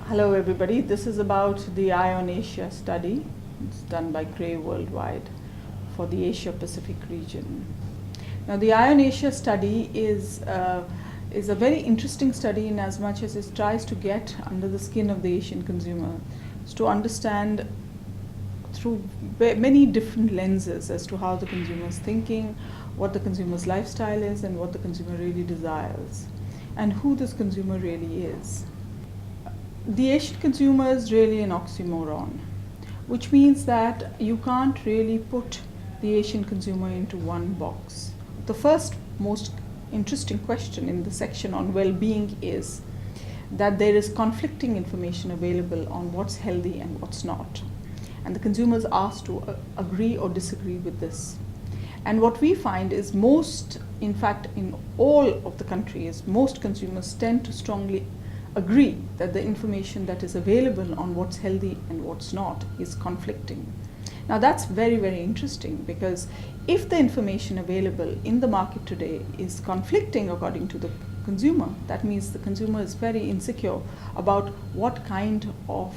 Hello everybody, this is about the ION Asia study. It's done by Gray Worldwide for the Asia Pacific region. Now the ION Asia study is a very interesting study in as much as it tries to get under the skin of the Asian consumer, to understand through many different lenses as to how the consumer is thinking, what the consumer's lifestyle is, and what the consumer really desires, and who this consumer really is. The Asian consumer is really an oxymoron, which means that you can't really put the Asian consumer into one box. The first most interesting question in the section on well-being is that there is conflicting information available on what's healthy and what's not. And the consumer is asked to agree or disagree with this. And what we find is in fact, in all of the countries, most consumers tend to strongly agree that the information that is available on what's healthy and what's not is conflicting. Now that's very, very interesting, because if the information available in the market today is conflicting according to the consumer, that means the consumer is very insecure about what kind of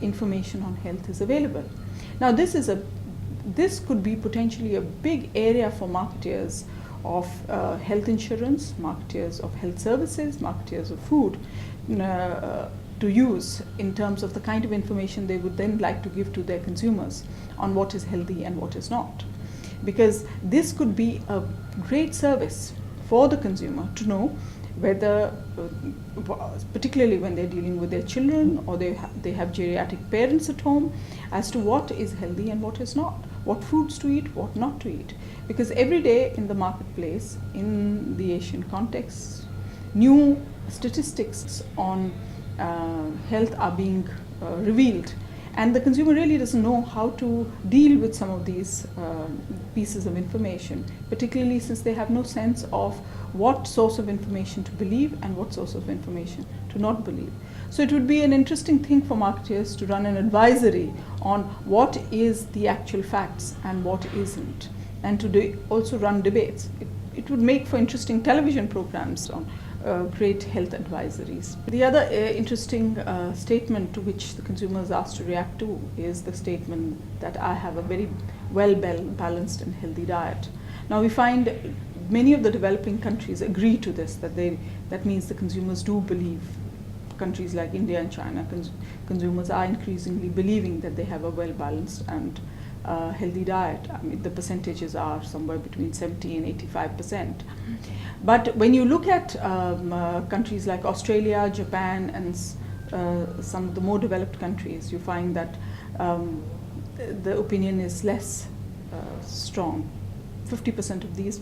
information on health is available. Now this could be potentially a big area for marketers of health insurance, marketers of health services, marketers of food to use in terms of the kind of information they would then like to give to their consumers on what is healthy and what is not. Because this could be a great service for the consumer to know whether, particularly when they're dealing with their children or they have geriatric parents at home, as to what is healthy and what is not, what foods to eat, what not to eat. Because every day in the marketplace, in the Asian context, new statistics on health are being revealed, and the consumer really doesn't know how to deal with some of these pieces of information, particularly since they have no sense of what source of information to believe and what source of information to not believe. So it would be an interesting thing for marketers to run an advisory on what is the actual facts and what isn't, and to also run debates. It would make for interesting television programs on great health advisories. The other interesting statement to which the consumer is asked to react to is the statement that I have a very well-balanced and healthy diet. Now we find many of the developing countries agree to this, that means the consumers do believe. Countries like India and China, consumers are increasingly believing that they have a well-balanced and healthy diet. I mean, the percentages are somewhere between 70 and 85%. But when you look at countries like Australia, Japan, and some of the more developed countries, you find that the opinion is less strong. 50% of these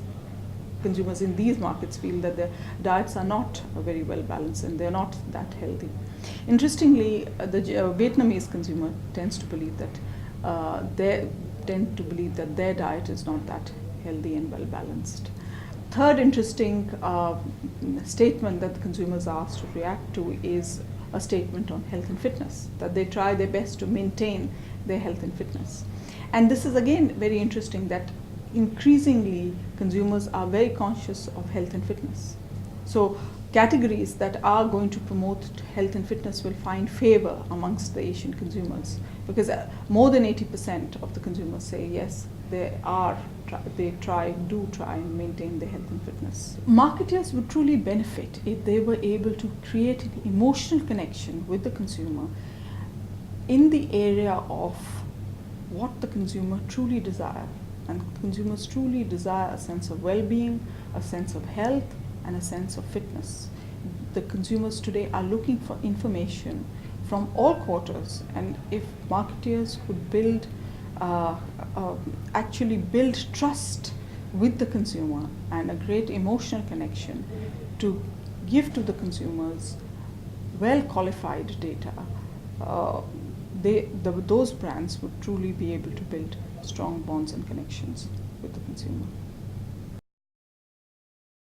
consumers in these markets feel that their diets are not very well balanced and they're not that healthy. Interestingly, the Vietnamese consumer tends to believe that their diet is not that healthy and well balanced. Third interesting statement that the consumers are asked to react to is a statement on health and fitness, that they try their best to maintain their health and fitness. And this is again very interesting, that increasingly consumers are very conscious of health and fitness. So categories that are going to promote health and fitness will find favor amongst the Asian consumers, because more than 80% of the consumers say yes, do try and maintain their health and fitness. Marketers would truly benefit if they were able to create an emotional connection with the consumer in the area of what the consumer truly desires. And consumers truly desire a sense of well-being, a sense of health, and a sense of fitness. The consumers today are looking for information from all quarters, and if marketers could actually build trust with the consumer and a great emotional connection to give to the consumers well-qualified data, those brands would truly be able to build strong bonds and connections with the consumer.